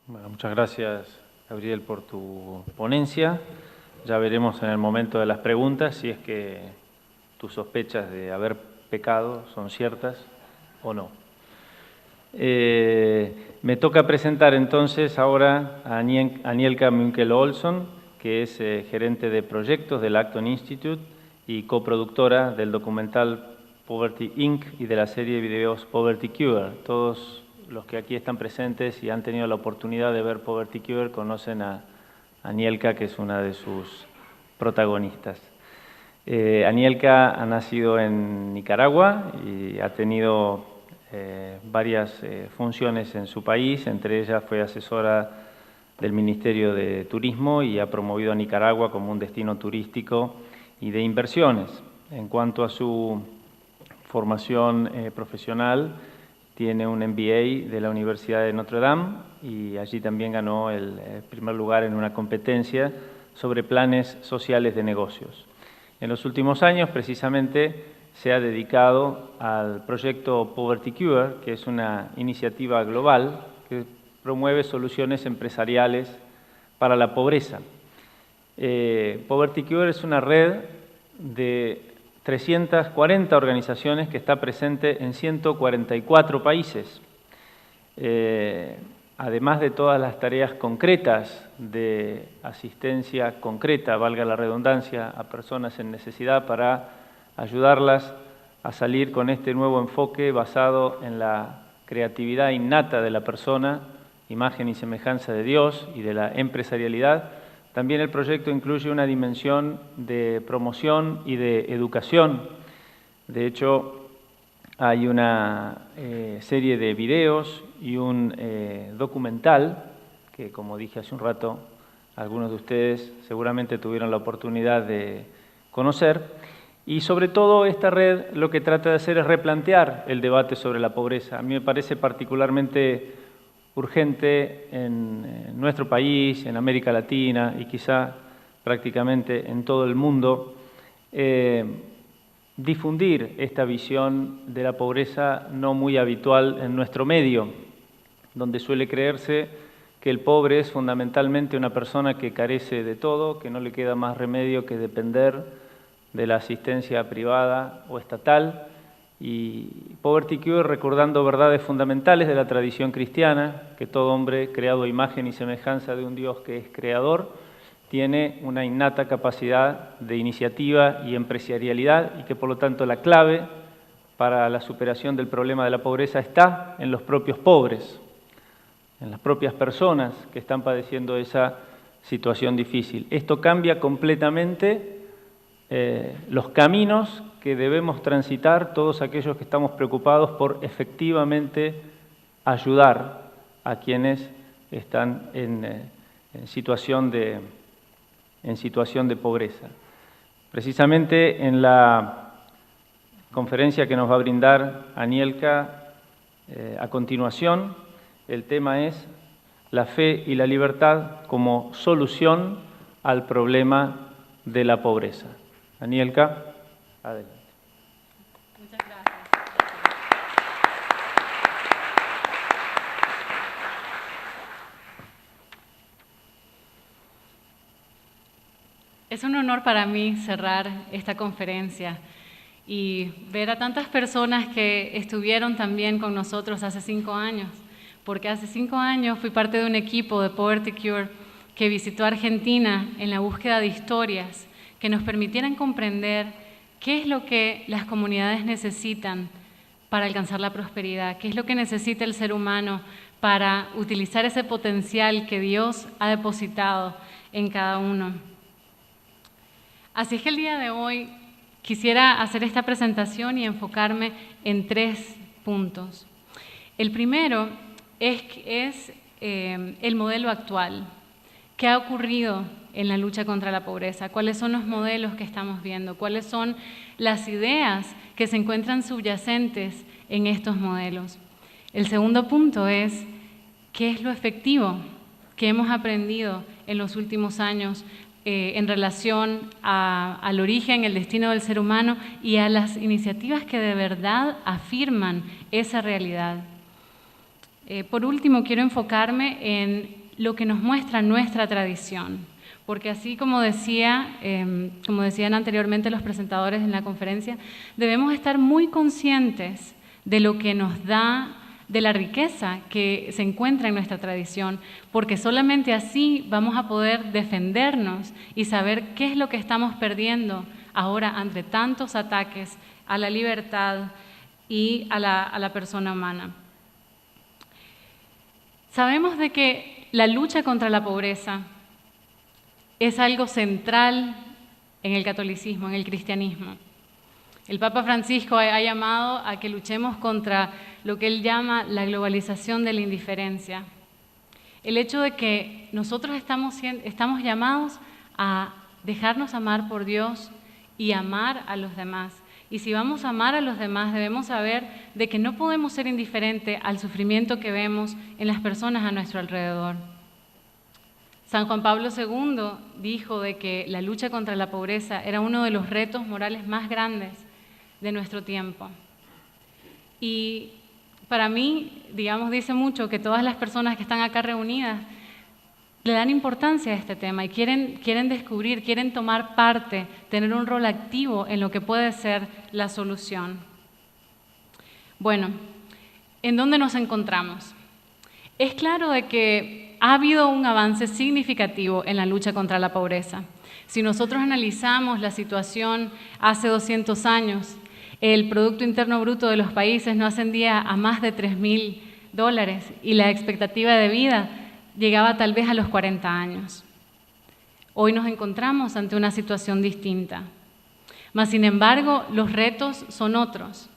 Bueno, muchas gracias, Gabriel, por tu ponencia. Ya veremos en el momento de las preguntas si es que tus sospechas de haber pecado son ciertas o no. Me toca presentar entonces ahora a Anielka Munkel-Olson, que es gerente de proyectos del Acton Institute y coproductora del documental Poverty Inc. y de la serie de videos Poverty Cure. Todos los que aquí están presentes y han tenido la oportunidad de ver Poverty Cure conocen a Anielka, que es una de sus protagonistas. Anielka ha nacido en Nicaragua y ha tenido varias funciones en su país, entre ellas fue asesora del Ministerio de Turismo y ha promovido a Nicaragua como un destino turístico y de inversiones. En cuanto a su formación profesional, tiene un MBA de la Universidad de Notre Dame y allí también ganó el primer lugar en una competencia sobre planes sociales de negocios. En los últimos años, precisamente, se ha dedicado al proyecto Poverty Cure, que es una iniciativa global que promueve soluciones empresariales para la pobreza. Poverty Cure es una red de 340 organizaciones que está presente en 144 países. Además de todas las tareas concretas de asistencia concreta, valga la redundancia, a personas en necesidad para ayudarlas a salir con este nuevo enfoque basado en la creatividad innata de la persona, imagen y semejanza de Dios y de la empresarialidad. También el proyecto incluye una dimensión de promoción y de educación. De hecho, hay una serie de videos y un documental que, como dije hace un rato, algunos de ustedes seguramente tuvieron la oportunidad de conocer. Y sobre todo esta red lo que trata de hacer es replantear el debate sobre la pobreza. A mí me parece particularmente urgente en nuestro país, en América Latina y quizá prácticamente en todo el mundo, difundir esta visión de la pobreza no muy habitual en nuestro medio, donde suele creerse que el pobre es fundamentalmente una persona que carece de todo, que no le queda más remedio que depender de la asistencia privada o estatal. Y Poverty Cure recordando verdades fundamentales de la tradición cristiana, que todo hombre creado a imagen y semejanza de un Dios que es creador, tiene una innata capacidad de iniciativa y empresarialidad y que por lo tanto la clave para la superación del problema de la pobreza está en los propios pobres, en las propias personas que están padeciendo esa situación difícil. Esto cambia completamente los caminos que debemos transitar todos aquellos que estamos preocupados por efectivamente ayudar a quienes están en situación de pobreza. Precisamente en la conferencia que nos va a brindar Anielka a continuación, el tema es la fe y la libertad como solución al problema de la pobreza. Anielka, adelante. Muchas gracias. Es un honor para mí cerrar esta conferencia y ver a tantas personas que estuvieron también con nosotros hace 5 años, porque hace 5 años fui parte de un equipo de Poverty Cure que visitó Argentina en la búsqueda de historias que nos permitieran comprender qué es lo que las comunidades necesitan para alcanzar la prosperidad, qué es lo que necesita el ser humano para utilizar ese potencial que Dios ha depositado en cada uno. Así es que el día de hoy quisiera hacer esta presentación y enfocarme en 3 puntos. El primero es el modelo actual. ¿Qué ha ocurrido en la lucha contra la pobreza? ¿Cuáles son los modelos que estamos viendo? ¿Cuáles son las ideas que se encuentran subyacentes en estos modelos? El segundo punto es ¿qué es lo efectivo que hemos aprendido en los últimos años en relación al origen, el destino del ser humano y a las iniciativas que de verdad afirman esa realidad? Por último, quiero enfocarme en lo que nos muestra nuestra tradición, porque así como decían anteriormente los presentadores en la conferencia, debemos estar muy conscientes de lo que nos da, de la riqueza que se encuentra en nuestra tradición, porque solamente así vamos a poder defendernos y saber qué es lo que estamos perdiendo ahora ante tantos ataques a la libertad y a la persona humana. Sabemos de que la lucha contra la pobreza es algo central en el catolicismo, en el cristianismo. El Papa Francisco ha llamado a que luchemos contra lo que él llama la globalización de la indiferencia. El hecho de que nosotros estamos llamados a dejarnos amar por Dios y amar a los demás. Y si vamos a amar a los demás, debemos saber de que no podemos ser indiferentes al sufrimiento que vemos en las personas a nuestro alrededor. San Juan Pablo II dijo de que la lucha contra la pobreza era uno de los retos morales más grandes de nuestro tiempo. Y para mí, digamos, dice mucho que todas las personas que están acá reunidas le dan importancia a este tema y quieren descubrir, quieren tomar parte, tener un rol activo en lo que puede ser la solución. Bueno, ¿en dónde nos encontramos? Es claro de que ha habido un avance significativo en la lucha contra la pobreza. Si nosotros analizamos la situación hace 200 años, el Producto Interno Bruto de los países no ascendía a más de $3.000 y la expectativa de vida llegaba tal vez a los 40 años. Hoy nos encontramos ante una situación distinta. Mas, sin embargo, los retos son otros.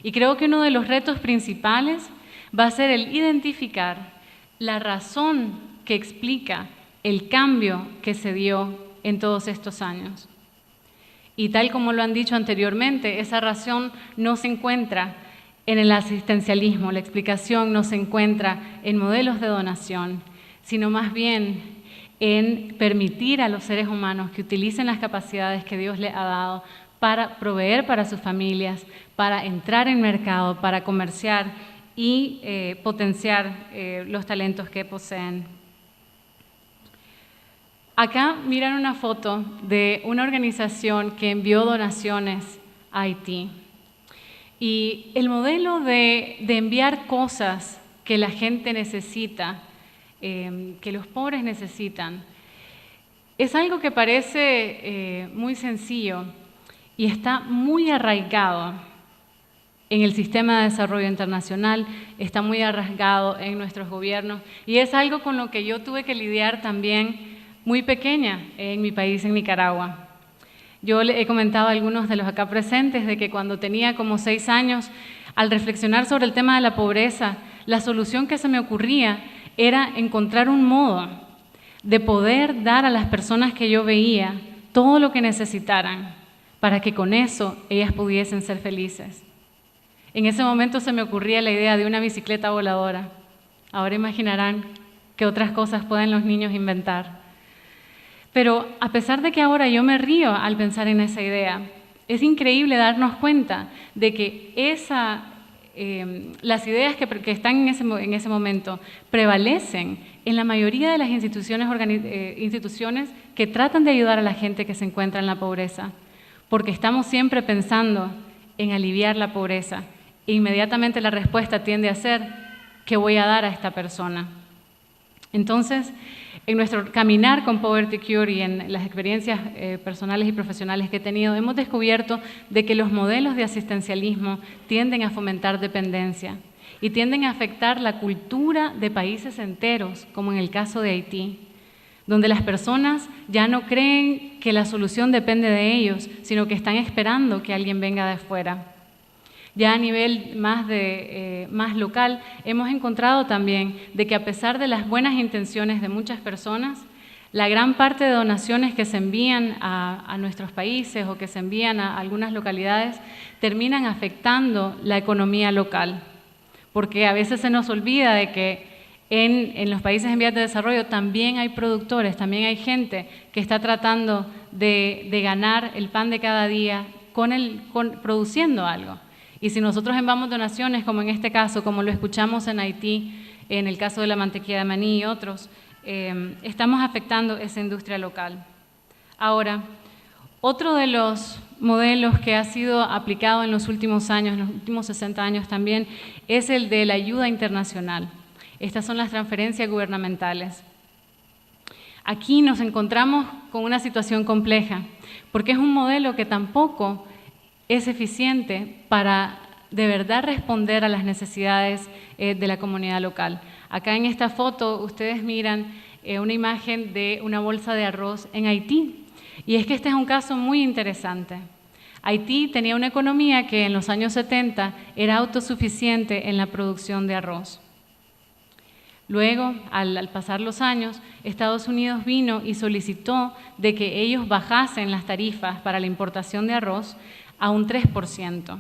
Y creo que uno de los retos principales va a ser el identificar la razón que explica el cambio que se dio en todos estos años. Y tal como lo han dicho anteriormente, esa razón no se encuentra en el asistencialismo, la explicación no se encuentra en modelos de donación, sino más bien en permitir a los seres humanos que utilicen las capacidades que Dios les ha dado para proveer para sus familias, para entrar en mercado, para comerciar y potenciar los talentos que poseen. Acá miran una foto de una organización que envió donaciones a Haití. Y el modelo de enviar cosas que la gente necesita, que los pobres necesitan, es algo que parece muy sencillo y está muy arraigado en el sistema de desarrollo internacional, está muy arraigado en nuestros gobiernos y es algo con lo que yo tuve que lidiar también muy pequeña en mi país, en Nicaragua. Yo le he comentado a algunos de los acá presentes de que cuando tenía como 6 años, al reflexionar sobre el tema de la pobreza, la solución que se me ocurría era encontrar un modo de poder dar a las personas que yo veía todo lo que necesitaran para que con eso ellas pudiesen ser felices. En ese momento se me ocurría la idea de una bicicleta voladora. Ahora imaginarán qué otras cosas pueden los niños inventar. Pero a pesar de que ahora yo me río al pensar en esa idea, es increíble darnos cuenta de que las ideas que están en ese momento prevalecen en la mayoría de las instituciones que tratan de ayudar a la gente que se encuentra en la pobreza, porque estamos siempre pensando en aliviar la pobreza e inmediatamente la respuesta tiende a ser ¿qué voy a dar a esta persona? Entonces, en nuestro caminar con Poverty Cure y en las experiencias personales y profesionales que he tenido, hemos descubierto de que los modelos de asistencialismo tienden a fomentar dependencia y tienden a afectar la cultura de países enteros, como en el caso de Haití, donde las personas ya no creen que la solución depende de ellos, sino que están esperando que alguien venga de fuera. Ya a nivel más local, hemos encontrado también de que a pesar de las buenas intenciones de muchas personas, la gran parte de donaciones que se envían a nuestros países o que se envían a algunas localidades terminan afectando la economía local, porque a veces se nos olvida de que en los países en vías de desarrollo también hay productores, también hay gente que está tratando de ganar el pan de cada día produciendo algo. Y si nosotros enviamos donaciones, como en este caso, como lo escuchamos en Haití, en el caso de la mantequilla de maní y otros, estamos afectando esa industria local. Ahora, otro de los modelos que ha sido aplicado en los últimos años, en los últimos 60 años también, es el de la ayuda internacional. Estas son las transferencias gubernamentales. Aquí nos encontramos con una situación compleja, porque es un modelo que tampoco es eficiente para de verdad responder a las necesidades de la comunidad local. Acá en esta foto ustedes miran una imagen de una bolsa de arroz en Haití. Y es que este es un caso muy interesante. Haití tenía una economía que en los años 70 era autosuficiente en la producción de arroz. Luego, al pasar los años, Estados Unidos vino y solicitó de que ellos bajasen las tarifas para la importación de arroz a un 3%.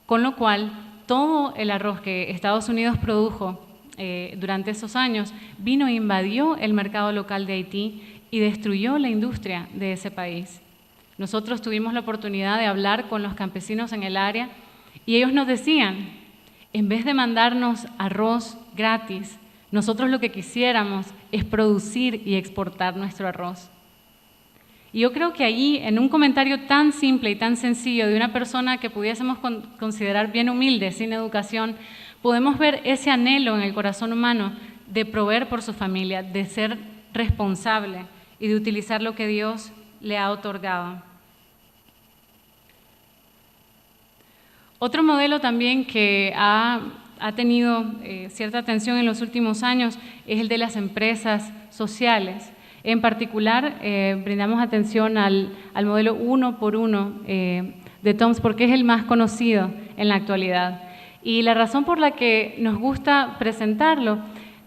Con lo cual, todo el arroz que Estados Unidos produjo durante esos años vino e invadió el mercado local de Haití y destruyó la industria de ese país. Nosotros tuvimos la oportunidad de hablar con los campesinos en el área y ellos nos decían, en vez de mandarnos arroz gratis, nosotros lo que quisiéramos es producir y exportar nuestro arroz. Y yo creo que allí, en un comentario tan simple y tan sencillo de una persona que pudiésemos considerar bien humilde, sin educación, podemos ver ese anhelo en el corazón humano de proveer por su familia, de ser responsable y de utilizar lo que Dios le ha otorgado. Otro modelo también que ha tenido cierta atención en los últimos años es el de las empresas sociales. En particular, brindamos atención al modelo 1 por 1 de TOMS porque es el más conocido en la actualidad. Y la razón por la que nos gusta presentarlo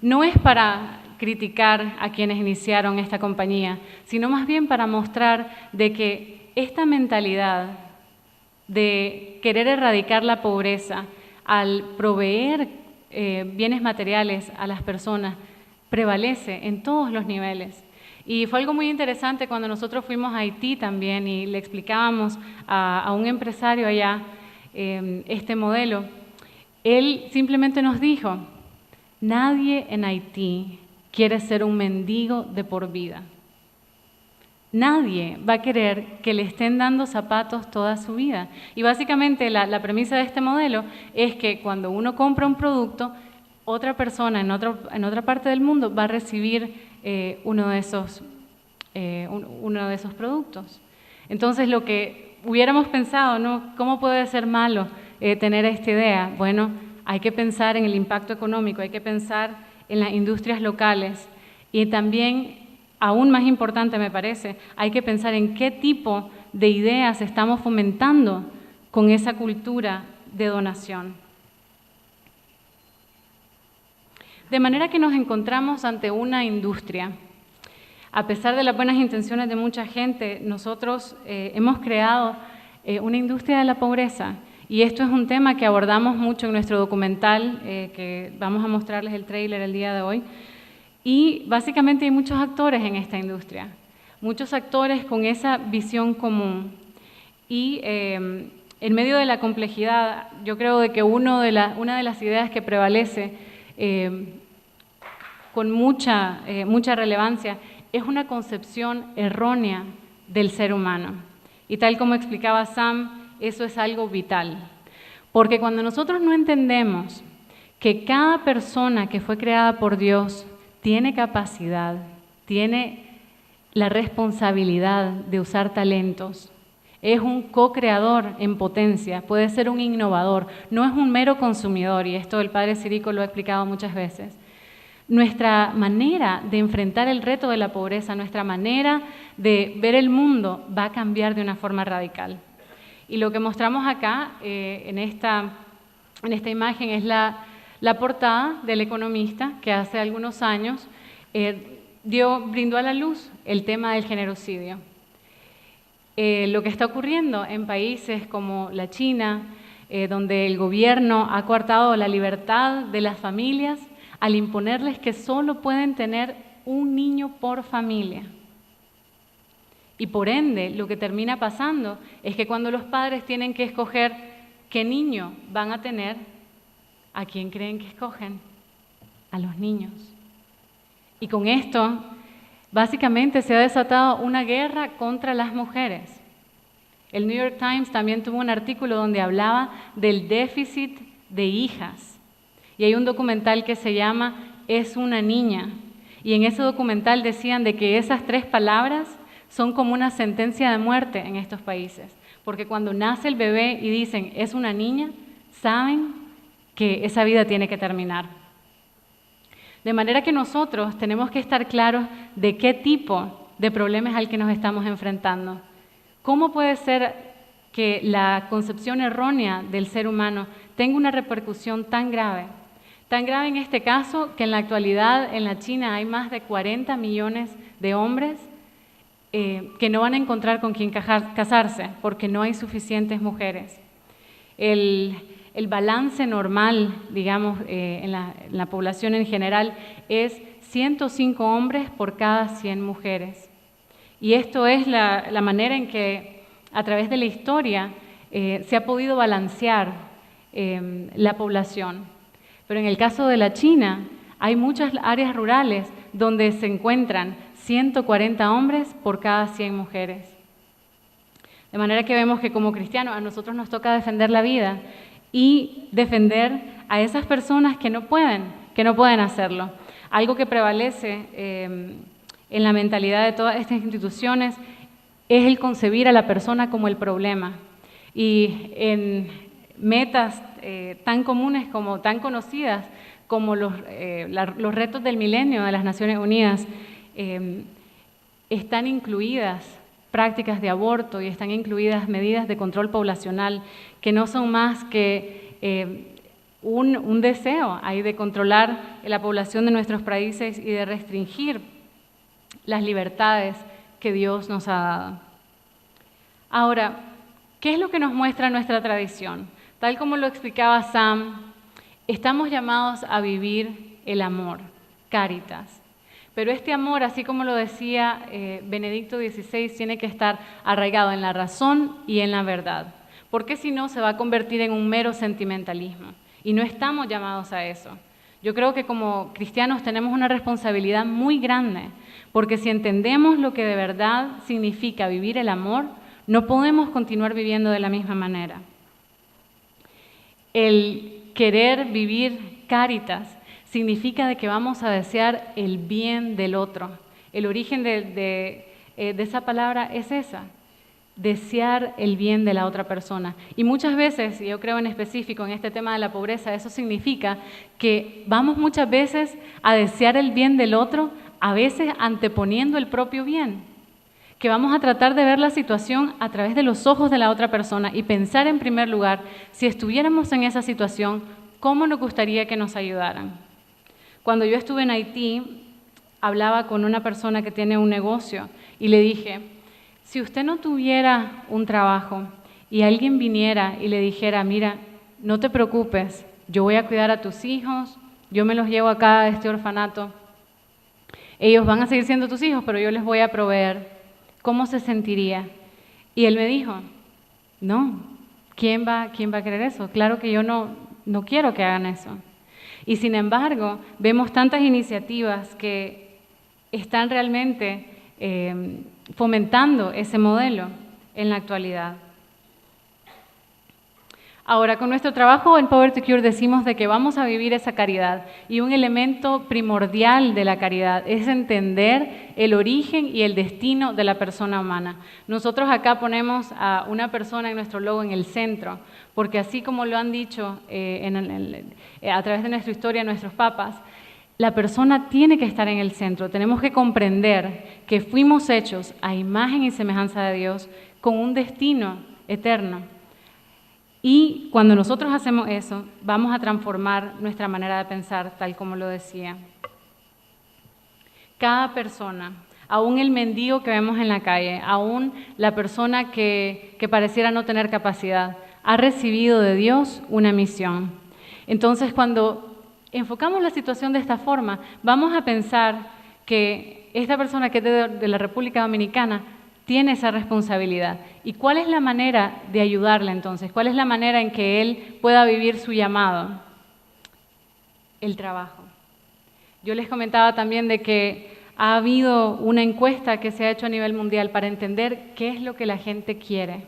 no es para criticar a quienes iniciaron esta compañía, sino más bien para mostrar de que esta mentalidad de querer erradicar la pobreza al proveer bienes materiales a las personas prevalece en todos los niveles. Y fue algo muy interesante cuando nosotros fuimos a Haití también y le explicábamos a un empresario allá este modelo. Él simplemente nos dijo, nadie en Haití quiere ser un mendigo de por vida. Nadie va a querer que le estén dando zapatos toda su vida. Y básicamente la premisa de este modelo es que cuando uno compra un producto, otra persona en otra parte del mundo va a recibir uno de esos productos. Entonces lo que hubiéramos pensado, ¿no? ¿Cómo puede ser malo tener esta idea? Bueno, hay que pensar en el impacto económico, hay que pensar en las industrias locales y también, aún más importante me parece, hay que pensar en qué tipo de ideas estamos fomentando con esa cultura de donación. De manera que nos encontramos ante una industria. A pesar de las buenas intenciones de mucha gente, nosotros hemos creado una industria de la pobreza. Y esto es un tema que abordamos mucho en nuestro documental, que vamos a mostrarles el tráiler el día de hoy. Y básicamente hay muchos actores en esta industria, muchos actores con esa visión común. Y en medio de la complejidad, yo creo de que una de las ideas que prevalece con mucha relevancia es una concepción errónea del ser humano. Y tal como explicaba Sam, eso es algo vital. Porque cuando nosotros no entendemos que cada persona que fue creada por Dios tiene capacidad, tiene la responsabilidad de usar talentos, es un co-creador en potencia, puede ser un innovador, no es un mero consumidor, y esto el padre Sirico lo ha explicado muchas veces. Nuestra manera de enfrentar el reto de la pobreza, nuestra manera de ver el mundo va a cambiar de una forma radical. Y lo que mostramos acá en esta imagen es la portada del Economista que hace algunos años brindó a la luz el tema del generocidio. Lo que está ocurriendo en países como la China, donde el gobierno ha coartado la libertad de las familias al imponerles que solo pueden tener un niño por familia. Y por ende, lo que termina pasando es que cuando los padres tienen que escoger qué niño van a tener, ¿a quién creen que escogen? a los niños. Y con esto, básicamente se ha desatado una guerra contra las mujeres. El New York Times también tuvo un artículo donde hablaba del déficit de hijas. Y hay un documental que se llama Es una niña. Y en ese documental decían de que esas 3 palabras son como una sentencia de muerte en estos países. Porque cuando nace el bebé y dicen es una niña, saben que esa vida tiene que terminar. De manera que nosotros tenemos que estar claros de qué tipo de problemas al que nos estamos enfrentando. ¿Cómo puede ser que la concepción errónea del ser humano tenga una repercusión tan grave? Tan grave en este caso que en la actualidad en la China hay más de 40 millones de hombres que no van a encontrar con quién casarse porque no hay suficientes mujeres. El balance normal, digamos, en la población en general es 105 hombres por cada 100 mujeres. Y esto es la manera en que a través de la historia se ha podido balancear la población. Pero en el caso de la China, hay muchas áreas rurales donde se encuentran 140 hombres por cada 100 mujeres. De manera que vemos que como cristianos a nosotros nos toca defender la vida y defender a esas personas que no pueden hacerlo. Algo que prevalece en la mentalidad de todas estas instituciones es el concebir a la persona como el problema. Y en metas tan comunes como tan conocidas como los retos del milenio de las Naciones Unidas, están incluidas prácticas de aborto y están incluidas medidas de control poblacional que no son más que un deseo ahí de controlar la población de nuestros países y de restringir las libertades que Dios nos ha dado. Ahora, ¿qué es lo que nos muestra nuestra tradición? Tal como lo explicaba Sam, estamos llamados a vivir el amor, caritas. Pero este amor, así como lo decía Benedicto XVI, tiene que estar arraigado en la razón y en la verdad, porque si no se va a convertir en un mero sentimentalismo, y no estamos llamados a eso. Yo creo que como cristianos tenemos una responsabilidad muy grande, porque si entendemos lo que de verdad significa vivir el amor, no podemos continuar viviendo de la misma manera. El querer vivir caritas significa de que vamos a desear el bien del otro. El origen de esa palabra es esa, desear el bien de la otra persona. Y muchas veces, y yo creo en específico en este tema de la pobreza, eso significa que vamos muchas veces a desear el bien del otro, a veces anteponiendo el propio bien. Que vamos a tratar de ver la situación a través de los ojos de la otra persona y pensar en primer lugar, si estuviéramos en esa situación, ¿cómo nos gustaría que nos ayudaran? Cuando yo estuve en Haití, hablaba con una persona que tiene un negocio y le dije, si usted no tuviera un trabajo y alguien viniera y le dijera, mira, no te preocupes, yo voy a cuidar a tus hijos, yo me los llevo acá a este orfanato, ellos van a seguir siendo tus hijos, pero yo les voy a proveer, ¿cómo se sentiría? Y él me dijo, no, ¿quién va a querer eso? Claro que yo no quiero que hagan eso. Y sin embargo, vemos tantas iniciativas que están realmente fomentando ese modelo en la actualidad. Ahora, con nuestro trabajo en Power to Cure decimos de que vamos a vivir esa caridad y un elemento primordial de la caridad es entender el origen y el destino de la persona humana. Nosotros acá ponemos a una persona en nuestro logo en el centro, porque así como lo han dicho a través de nuestra historia nuestros papas, la persona tiene que estar en el centro. Tenemos que comprender que fuimos hechos a imagen y semejanza de Dios con un destino eterno. Y cuando nosotros hacemos eso, vamos a transformar nuestra manera de pensar, tal como lo decía. Cada persona, aún el mendigo que vemos en la calle, aún la persona que pareciera no tener capacidad, ha recibido de Dios una misión. Entonces, cuando enfocamos la situación de esta forma, vamos a pensar que esta persona que es de la República Dominicana tiene esa responsabilidad. ¿Y cuál es la manera de ayudarle entonces? ¿Cuál es la manera en que él pueda vivir su llamado? El trabajo. Yo les comentaba también de que ha habido una encuesta que se ha hecho a nivel mundial para entender qué es lo que la gente quiere.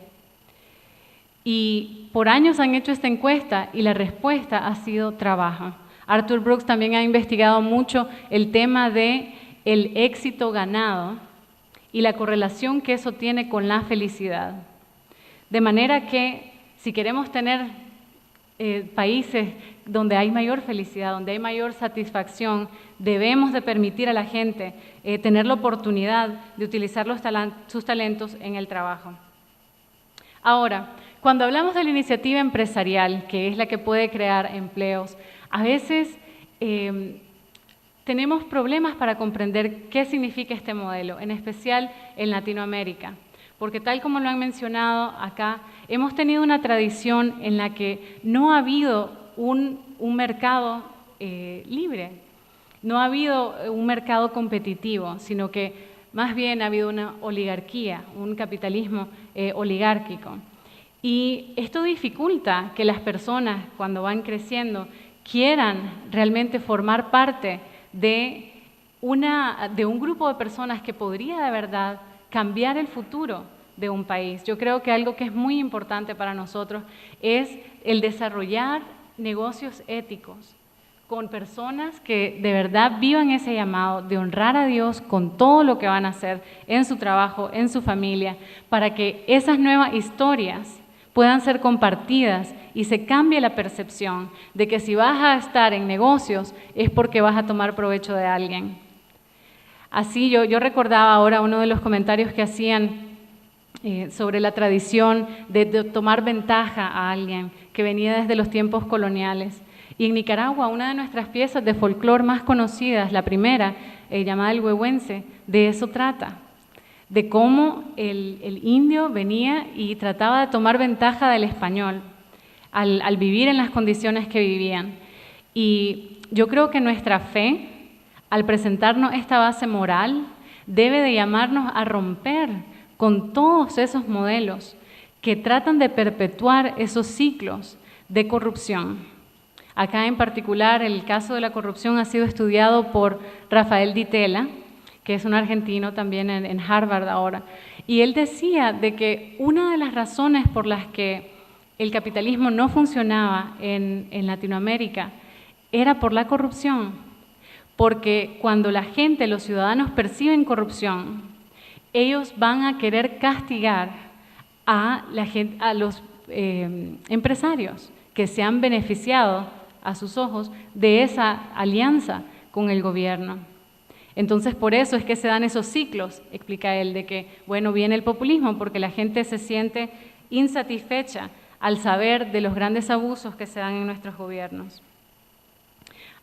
Y por años han hecho esta encuesta y la respuesta ha sido trabajo. Arthur Brooks también ha investigado mucho el tema de el éxito ganado y la correlación que eso tiene con la felicidad. De manera que si queremos tener países donde hay mayor felicidad, donde hay mayor satisfacción, debemos de permitir a la gente tener la oportunidad de utilizar sus talentos en el trabajo. Ahora, cuando hablamos de la iniciativa empresarial, que es la que puede crear empleos, a veces tenemos problemas para comprender qué significa este modelo, en especial en Latinoamérica, porque tal como lo han mencionado acá, hemos tenido una tradición en la que no ha habido un mercado libre, no ha habido un mercado competitivo, sino que más bien ha habido una oligarquía, un capitalismo oligárquico. Y esto dificulta que las personas, cuando van creciendo, quieran realmente formar parte de un grupo de personas que podría de verdad cambiar el futuro de un país. Yo creo que algo que es muy importante para nosotros es el desarrollar negocios éticos con personas que de verdad vivan ese llamado de honrar a Dios con todo lo que van a hacer en su trabajo, en su familia, para que esas nuevas historias puedan ser compartidas y se cambie la percepción de que si vas a estar en negocios es porque vas a tomar provecho de alguien. Así yo recordaba ahora uno de los comentarios que hacían sobre la tradición de tomar ventaja a alguien que venía desde los tiempos coloniales. Y en Nicaragua, una de nuestras piezas de folclore más conocidas, la primera, llamada el huehuense, de eso trata, de cómo el indio venía y trataba de tomar ventaja del español al vivir en las condiciones que vivían. Y yo creo que nuestra fe, al presentarnos esta base moral, debe de llamarnos a romper con todos esos modelos que tratan de perpetuar esos ciclos de corrupción. Acá en particular el caso de la corrupción ha sido estudiado por Rafael Di Tella, que es un argentino también en Harvard ahora, y él decía de que una de las razones por las que el capitalismo no funcionaba en Latinoamérica era por la corrupción, porque cuando la gente, los ciudadanos perciben corrupción, ellos van a querer castigar a los empresarios que se han beneficiado a sus ojos de esa alianza con el gobierno. Entonces, por eso es que se dan esos ciclos, explica él, de que, bueno, viene el populismo porque la gente se siente insatisfecha al saber de los grandes abusos que se dan en nuestros gobiernos.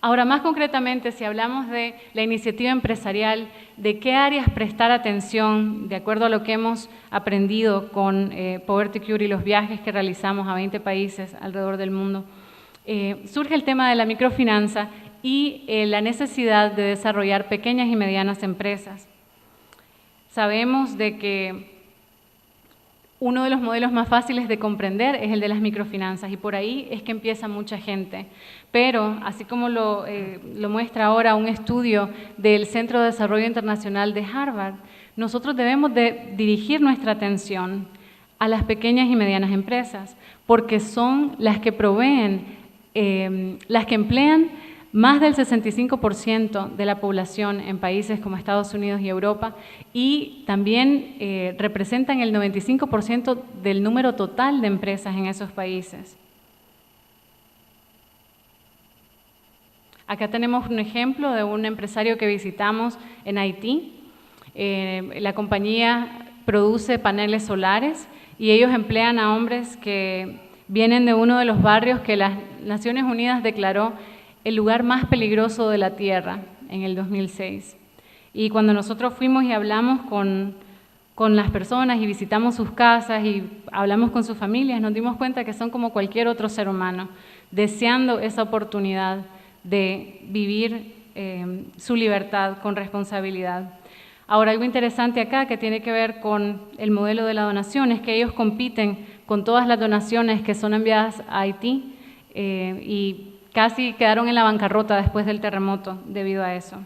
Ahora, más concretamente, si hablamos de la iniciativa empresarial, ¿de qué áreas prestar atención de acuerdo a lo que hemos aprendido con Poverty Cure y los viajes que realizamos a 20 países alrededor del mundo? Surge el tema de la microfinanza y la necesidad de desarrollar pequeñas y medianas empresas. Sabemos de que uno de los modelos más fáciles de comprender es el de las microfinanzas y por ahí es que empieza mucha gente. Pero, así como lo muestra ahora un estudio del Centro de Desarrollo Internacional de Harvard, nosotros debemos de dirigir nuestra atención a las pequeñas y medianas empresas, porque son las que proveen, las que emplean más del 65% de la población en países como Estados Unidos y Europa y también representan el 95% del número total de empresas en esos países. Acá tenemos un ejemplo de un empresario que visitamos en Haití. La compañía produce paneles solares y ellos emplean a hombres que vienen de uno de los barrios que las Naciones Unidas declaró el lugar más peligroso de la Tierra en el 2006. Y cuando nosotros fuimos y hablamos con las personas y visitamos sus casas y hablamos con sus familias, nos dimos cuenta que son como cualquier otro ser humano, deseando esa oportunidad de vivir su libertad con responsabilidad. Ahora, algo interesante acá que tiene que ver con el modelo de la donación es que ellos compiten con todas las donaciones que son enviadas a Haití y casi quedaron en la bancarrota después del terremoto debido a eso.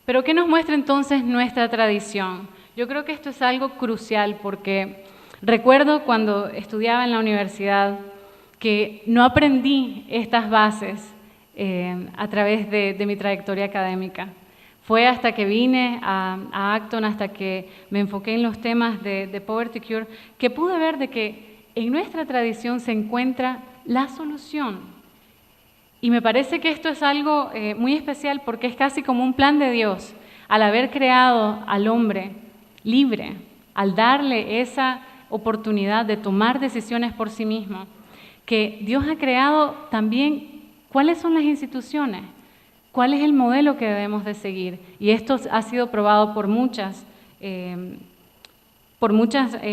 Pero ¿qué nos muestra entonces nuestra tradición? Yo creo que esto es algo crucial porque recuerdo cuando estudiaba en la universidad que no aprendí estas bases a través de mi trayectoria académica. Fue hasta que vine a Acton, hasta que me enfoqué en los temas de Poverty Cure, que pude ver de que en nuestra tradición se encuentra la solución. Y me parece que esto es algo muy especial porque es casi como un plan de Dios, al haber creado al hombre libre, al darle esa oportunidad de tomar decisiones por sí mismo, que Dios ha creado también cuáles son las instituciones, cuál es el modelo que debemos de seguir. Y esto ha sido probado por muchas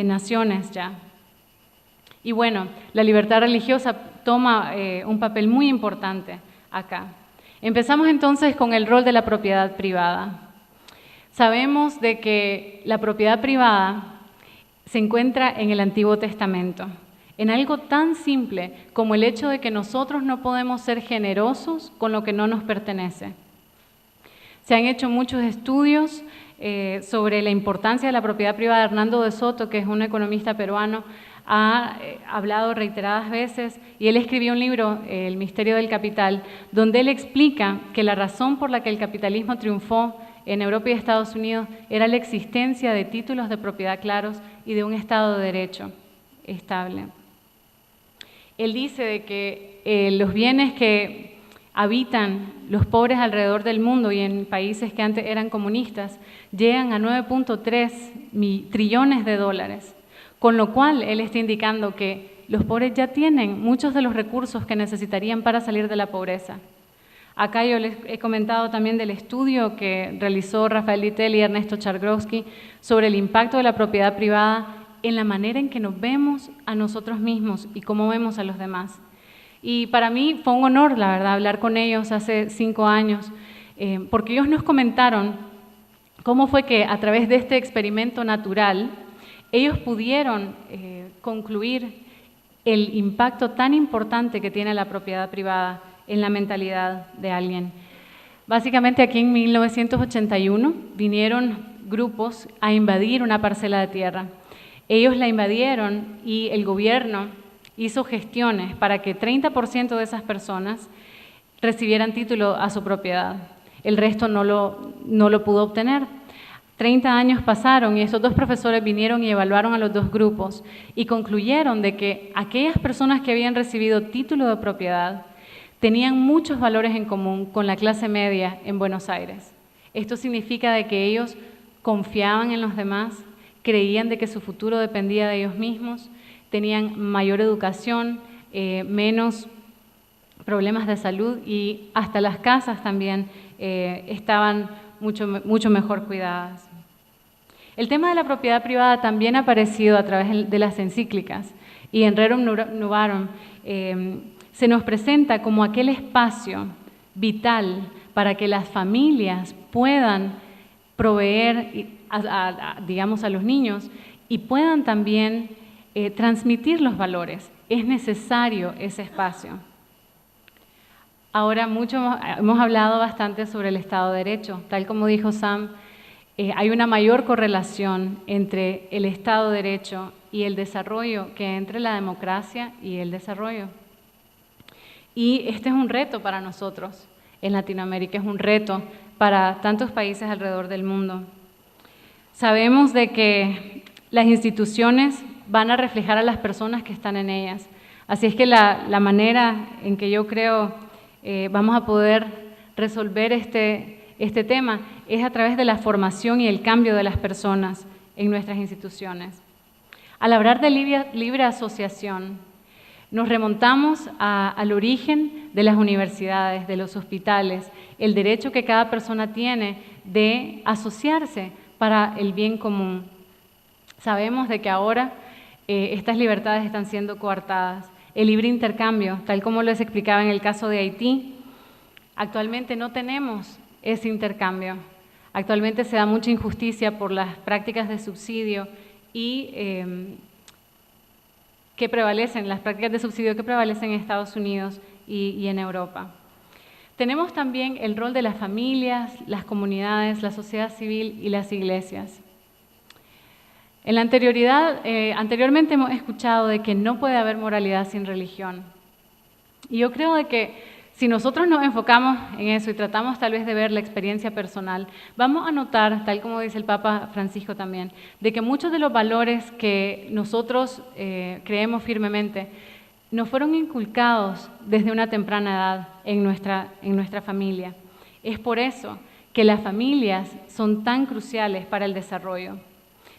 naciones ya. Y bueno, la libertad religiosa toma un papel muy importante acá. Empezamos entonces con el rol de la propiedad privada. Sabemos de que la propiedad privada se encuentra en el Antiguo Testamento, en algo tan simple como el hecho de que nosotros no podemos ser generosos con lo que no nos pertenece. Se han hecho muchos estudios sobre la importancia de la propiedad privada. Hernando de Soto, que es un economista peruano, ha hablado reiteradas veces y él escribió un libro, El misterio del capital, donde él explica que la razón por la que el capitalismo triunfó en Europa y Estados Unidos era la existencia de títulos de propiedad claros y de un Estado de Derecho estable. Él dice de que los bienes que habitan los pobres alrededor del mundo y en países que antes eran comunistas llegan a 9.3 trillones de dólares, con lo cual él está indicando que los pobres ya tienen muchos de los recursos que necesitarían para salir de la pobreza. Acá yo les he comentado también del estudio que realizó Rafael Littel y Ernesto Chargrowski sobre el impacto de la propiedad privada en la manera en que nos vemos a nosotros mismos y cómo vemos a los demás. Y para mí fue un honor, la verdad, hablar con ellos hace 5 años, porque ellos nos comentaron cómo fue que a través de este experimento natural ellos pudieron concluir el impacto tan importante que tiene la propiedad privada en la mentalidad de alguien. Básicamente aquí en 1981 vinieron grupos a invadir una parcela de tierra. Ellos la invadieron y el gobierno hizo gestiones para que 30% de esas personas recibieran título a su propiedad. El resto no lo pudo obtener. 30 años pasaron y esos 2 profesores vinieron y evaluaron a los 2 grupos y concluyeron de que aquellas personas que habían recibido título de propiedad tenían muchos valores en común con la clase media en Buenos Aires. Esto significa de que ellos confiaban en los demás, creían de que su futuro dependía de ellos mismos, tenían mayor educación, menos problemas de salud y hasta las casas también estaban mucho mejor cuidadas. El tema de la propiedad privada también ha aparecido a través de las encíclicas y en Rerum Novarum se nos presenta como aquel espacio vital para que las familias puedan proveer digamos, a los niños y puedan también transmitir los valores. Es necesario ese espacio. Ahora hemos hablado bastante sobre el Estado de Derecho. Tal como dijo Sam, hay una mayor correlación entre el Estado de Derecho y el desarrollo que entre la democracia y el desarrollo. Y este es un reto para nosotros en Latinoamérica, es un reto para tantos países alrededor del mundo. Sabemos de que las instituciones van a reflejar a las personas que están en ellas. Así es que la manera en que yo creo vamos a poder resolver este tema es a través de la formación y el cambio de las personas en nuestras instituciones. Al hablar de libre asociación, nos remontamos al origen de las universidades, de los hospitales, el derecho que cada persona tiene de asociarse para el bien común. Sabemos de que ahora estas libertades están siendo coartadas. El libre intercambio, tal como les explicaba en el caso de Haití, actualmente no tenemos ese intercambio. Actualmente se da mucha injusticia por las prácticas de subsidio y las prácticas de subsidio que prevalecen en Estados Unidos y en Europa. Tenemos también el rol de las familias, las comunidades, la sociedad civil y las iglesias. En la anteriormente hemos escuchado de que no puede haber moralidad sin religión. Y yo creo de que si nosotros nos enfocamos en eso y tratamos tal vez de ver la experiencia personal, vamos a notar, tal como dice el Papa Francisco también, de que muchos de los valores que nosotros creemos firmemente nos fueron inculcados desde una temprana edad en nuestra familia. Es por eso que las familias son tan cruciales para el desarrollo.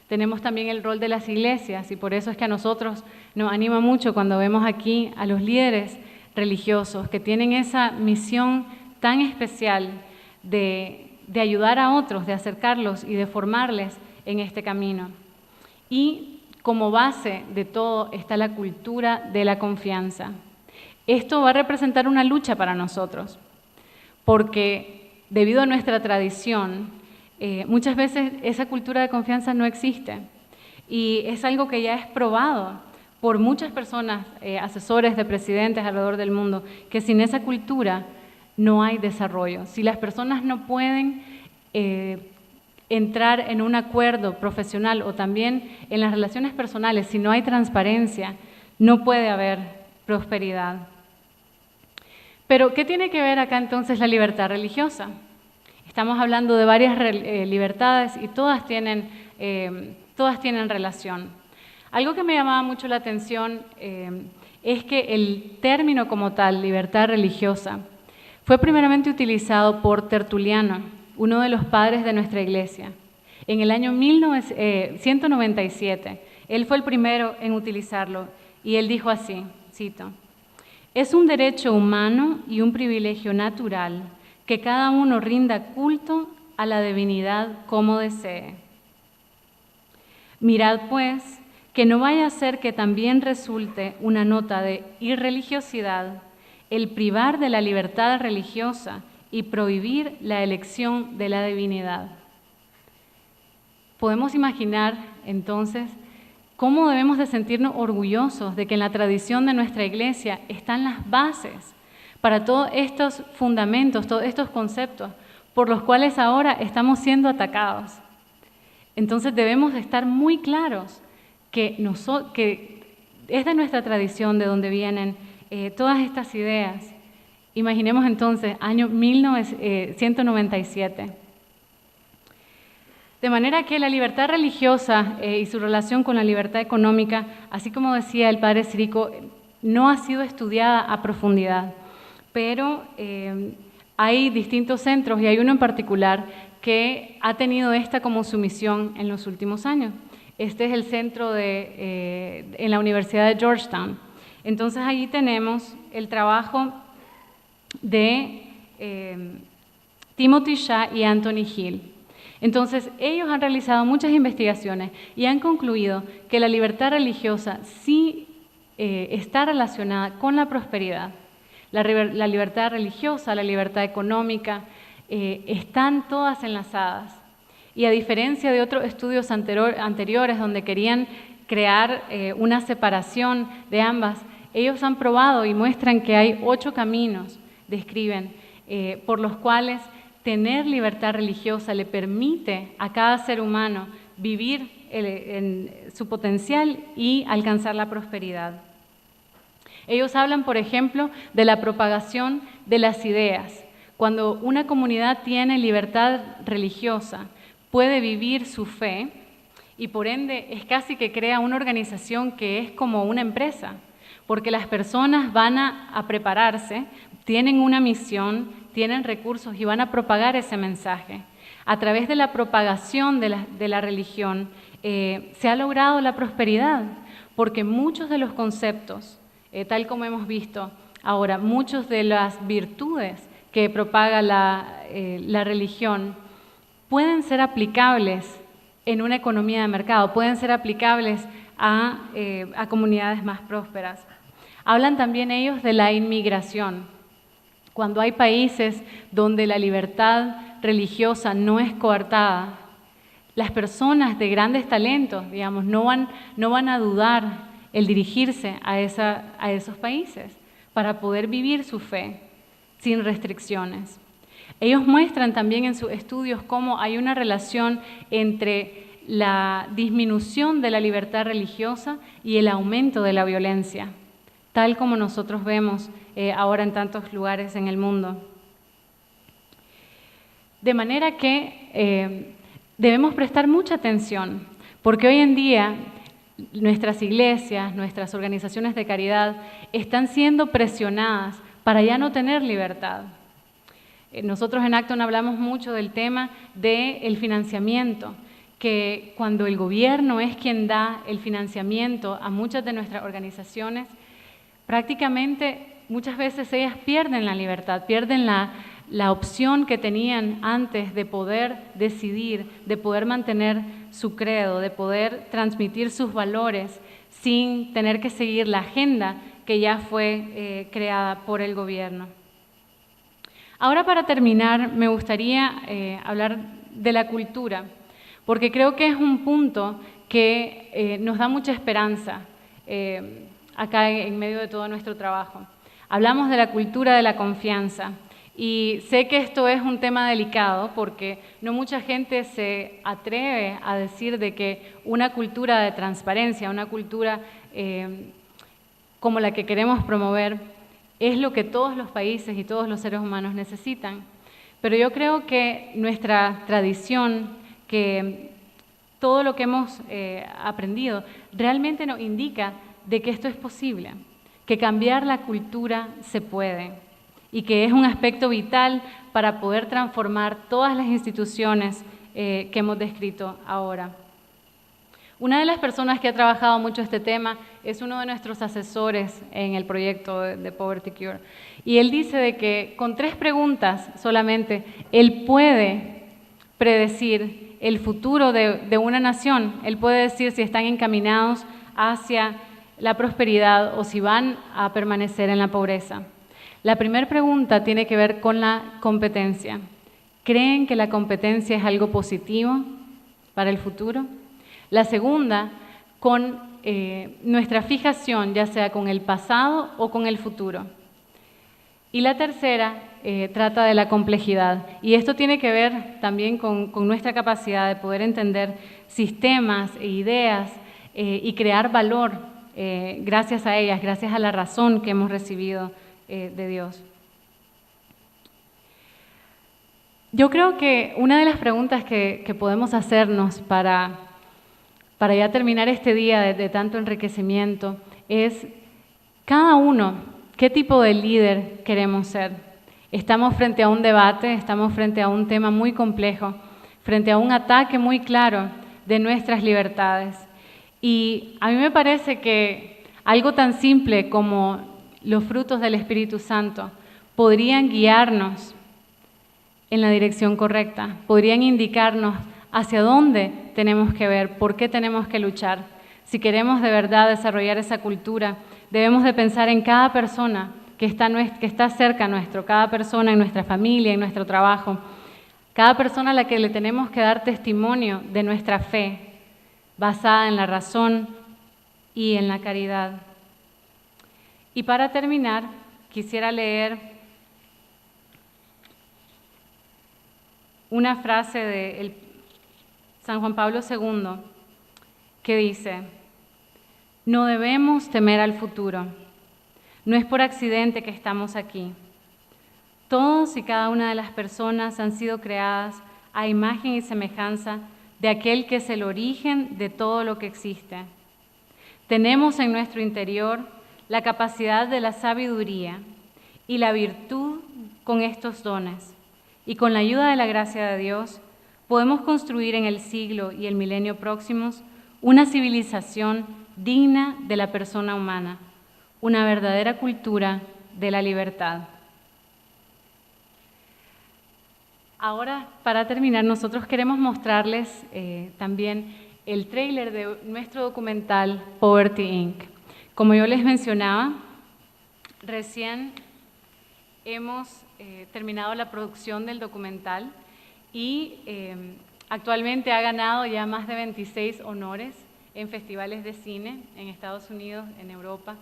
Tenemos también el rol de las iglesias y por eso es que a nosotros nos anima mucho cuando vemos aquí a los líderes religiosos que tienen esa misión tan especial de ayudar a otros, de acercarlos y de formarles en este camino. Y como base de todo está la cultura de la confianza. Esto va a representar una lucha para nosotros, porque debido a nuestra tradición, muchas veces esa cultura de confianza no existe y es algo que ya es probado por muchas personas, asesores de presidentes alrededor del mundo, que sin esa cultura no hay desarrollo. Si las personas no pueden entrar en un acuerdo profesional o también en las relaciones personales, si no hay transparencia, no puede haber prosperidad. Pero, ¿qué tiene que ver acá entonces la libertad religiosa? Estamos hablando de varias libertades y todas tienen relación. Algo que me llamaba mucho la atención es que el término como tal, libertad religiosa, fue primeramente utilizado por Tertuliano, uno de los padres de nuestra iglesia. En el año 197, él fue el primero en utilizarlo y él dijo así, cito, «Es un derecho humano y un privilegio natural que cada uno rinda culto a la divinidad como desee. Mirad, pues, que no vaya a ser que también resulte una nota de irreligiosidad el privar de la libertad religiosa y prohibir la elección de la divinidad». Podemos imaginar, entonces, cómo debemos de sentirnos orgullosos de que en la tradición de nuestra iglesia están las bases para todos estos fundamentos, todos estos conceptos por los cuales ahora estamos siendo atacados. Entonces debemos de estar muy claros que es de nuestra tradición de donde vienen todas estas ideas. Imaginemos entonces, año 197. De manera que la libertad religiosa y su relación con la libertad económica, así como decía el padre Sirico, no ha sido estudiada a profundidad, pero hay distintos centros y hay uno en particular que ha tenido esta como su misión en los últimos años. Este es el centro en la Universidad de Georgetown. Entonces, allí tenemos el trabajo de Timothy Shah y Anthony Hill. Entonces, ellos han realizado muchas investigaciones y han concluido que la libertad religiosa sí está relacionada con la prosperidad. La libertad religiosa, la libertad económica, están todas enlazadas. Y a diferencia de otros estudios anteriores donde querían crear una separación de ambas, ellos han probado y muestran que hay 8 caminos, describen, por los cuales tener libertad religiosa le permite a cada ser humano vivir en su potencial y alcanzar la prosperidad. Ellos hablan, por ejemplo, de la propagación de las ideas. Cuando una comunidad tiene libertad religiosa, puede vivir su fe y por ende es casi que crea una organización que es como una empresa, porque las personas van a prepararse, tienen una misión, tienen recursos y van a propagar ese mensaje. A través de la propagación de la religión se ha logrado la prosperidad, porque muchos de los conceptos, tal como hemos visto ahora, muchas de las virtudes que propaga la religión pueden ser aplicables en una economía de mercado, pueden ser aplicables a comunidades más prósperas. Hablan también ellos de la inmigración. Cuando hay países donde la libertad religiosa no es coartada, las personas de grandes talentos, digamos, no van a dudar el dirigirse a esos países para poder vivir su fe sin restricciones. Ellos muestran también en sus estudios cómo hay una relación entre la disminución de la libertad religiosa y el aumento de la violencia, tal como nosotros vemos ahora en tantos lugares en el mundo. De manera que debemos prestar mucha atención, porque hoy en día nuestras iglesias, nuestras organizaciones de caridad están siendo presionadas para ya no tener libertad. Nosotros en Acton hablamos mucho del tema del financiamiento, que cuando el gobierno es quien da el financiamiento a muchas de nuestras organizaciones, prácticamente muchas veces ellas pierden la libertad, pierden la opción que tenían antes de poder decidir, de poder mantener su credo, de poder transmitir sus valores sin tener que seguir la agenda que ya fue creada por el gobierno. Ahora, para terminar, me gustaría hablar de la cultura, porque creo que es un punto que nos da mucha esperanza acá en medio de todo nuestro trabajo. Hablamos de la cultura de la confianza y sé que esto es un tema delicado porque no mucha gente se atreve a decir de que una cultura de transparencia, una cultura como la que queremos promover, es lo que todos los países y todos los seres humanos necesitan. Pero yo creo que nuestra tradición, que todo lo que hemos aprendido, realmente nos indica de que esto es posible, que cambiar la cultura se puede y que es un aspecto vital para poder transformar todas las instituciones que hemos descrito ahora. Una de las personas que ha trabajado mucho este tema es uno de nuestros asesores en el proyecto de Poverty Cure. Y él dice de que con 3 preguntas solamente él puede predecir el futuro de una nación. Él puede decir si están encaminados hacia la prosperidad o si van a permanecer en la pobreza. La primera pregunta tiene que ver con la competencia. ¿Creen que la competencia es algo positivo para el futuro? La segunda, con nuestra fijación, ya sea con el pasado o con el futuro. Y la tercera trata de la complejidad. Y esto tiene que ver también con nuestra capacidad de poder entender sistemas e ideas y crear valor gracias a ellas, gracias a la razón que hemos recibido de Dios. Yo creo que una de las preguntas que podemos hacernos para ya terminar este día de tanto enriquecimiento es, cada uno, ¿qué tipo de líder queremos ser? Estamos frente a un debate, estamos frente a un tema muy complejo, frente a un ataque muy claro de nuestras libertades. Y a mí me parece que algo tan simple como los frutos del Espíritu Santo podrían guiarnos en la dirección correcta, podrían indicarnos hacia dónde tenemos que ver, por qué tenemos que luchar. Si queremos de verdad desarrollar esa cultura, debemos de pensar en cada persona que está cerca nuestro, cada persona en nuestra familia, en nuestro trabajo, cada persona a la que le tenemos que dar testimonio de nuestra fe, basada en la razón y en la caridad. Y para terminar, quisiera leer una frase de San Juan Pablo II, que dice: no debemos temer al futuro, no es por accidente que estamos aquí. Todos y cada una de las personas han sido creadas a imagen y semejanza de aquel que es el origen de todo lo que existe. Tenemos en nuestro interior la capacidad de la sabiduría y la virtud con estos dones, y con la ayuda de la gracia de Dios, podemos construir en el siglo y el milenio próximos una civilización digna de la persona humana, una verdadera cultura de la libertad. Ahora, para terminar, nosotros queremos mostrarles también el tráiler de nuestro documental Poverty Inc. Como yo les mencionaba, recién hemos terminado la producción del documental y actualmente ha ganado ya más de 26 honores en festivales de cine en Estados Unidos, en Europa.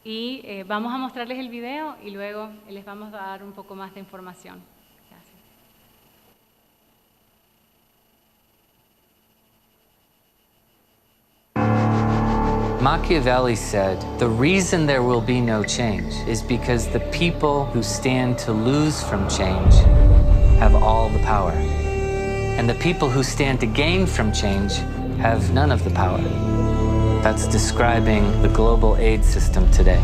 y vamos a mostrarles el video y luego les vamos a dar un poco más de información. Gracias. Machiavelli said, the reason there will be no change is because the people who stand to lose from change have all the power. And the people who stand to gain from change have none of the power. That's describing the global aid system today.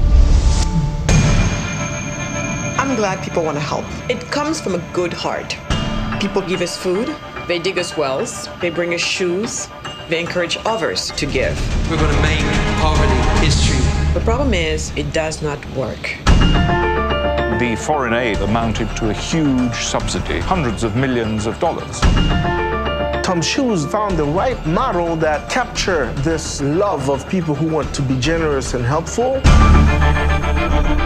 I'm glad people want to help. It comes from a good heart. People give us food, they dig us wells, they bring us shoes, they encourage others to give. We're going to make poverty history. The problem is, it does not work. The foreign aid amounted to a huge subsidy, hundreds of millions of dollars. Tom Shoes found the right model that captured this love of people who want to be generous and helpful.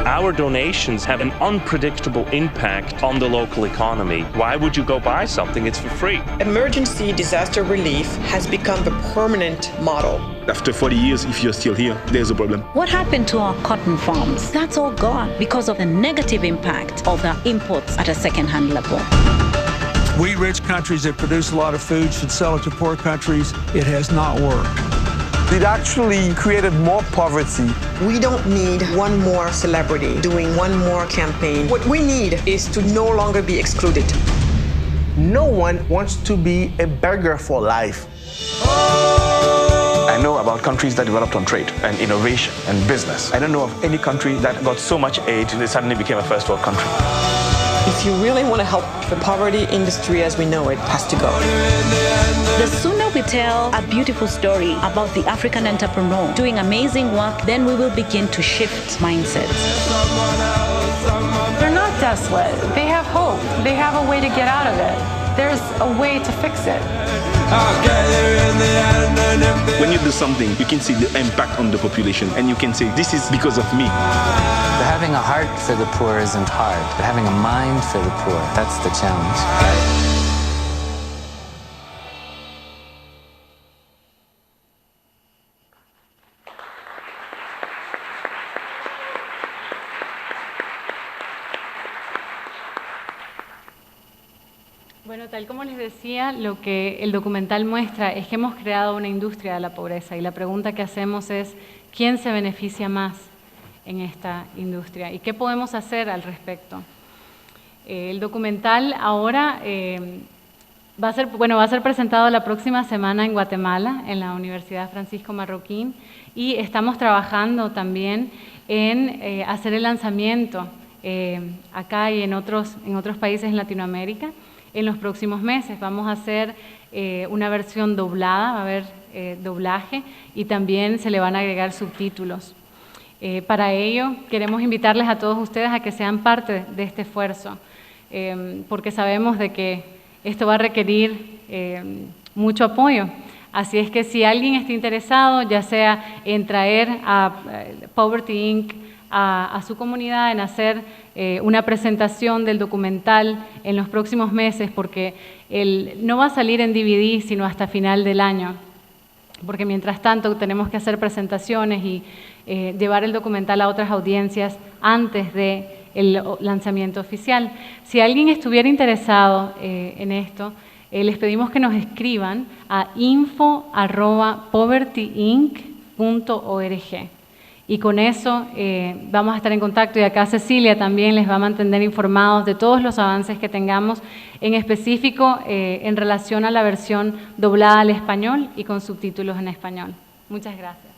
Our donations have an unpredictable impact on the local economy. Why would you go buy something? It's for free. Emergency disaster relief has become the permanent model. After 40 years, if you're still here, there's a problem. What happened to our cotton farms? That's all gone because of the negative impact of the imports at a second-hand level. We rich countries that produce a lot of food should sell it to poor countries. It has not worked. It actually created more poverty. We don't need one more celebrity doing one more campaign. What we need is to no longer be excluded. No one wants to be a beggar for life. I know about countries that developed on trade and innovation and business. I don't know of any country that got so much aid they suddenly became a first world country. If you really want to help, the poverty industry as we know it has to go. The sooner we tell a beautiful story about the African entrepreneur doing amazing work, then we will begin to shift mindsets. They're not desolate. They have hope. They have a way to get out of it. There's a way to fix it. When you do something, you can see the impact on the population and you can say, this is because of me. But having a heart for the poor isn't hard, but having a mind for the poor, that's the challenge. Bueno, tal como les decía, lo que el documental muestra es que hemos creado una industria de la pobreza y la pregunta que hacemos es ¿quién se beneficia más en esta industria? ¿Y qué podemos hacer al respecto? El documental ahora va a ser presentado la próxima semana en Guatemala, en la Universidad Francisco Marroquín, y estamos trabajando también en hacer el lanzamiento acá y en otros países en Latinoamérica. En los próximos meses vamos a hacer una versión doblada, va a haber doblaje y también se le van a agregar subtítulos. Para ello queremos invitarles a todos ustedes a que sean parte de este esfuerzo, porque sabemos de que esto va a requerir mucho apoyo. Así es que si alguien está interesado, ya sea en traer a Poverty Inc. a su comunidad, en hacer una presentación del documental en los próximos meses, porque no va a salir en DVD sino hasta final del año, porque mientras tanto tenemos que hacer presentaciones y llevar el documental a otras audiencias antes del lanzamiento oficial. Si alguien estuviera interesado en esto, les pedimos que nos escriban a info@povertyinc.org. Y con eso vamos a estar en contacto y acá Cecilia también les va a mantener informados de todos los avances que tengamos, en específico en relación a la versión doblada al español y con subtítulos en español. Muchas gracias.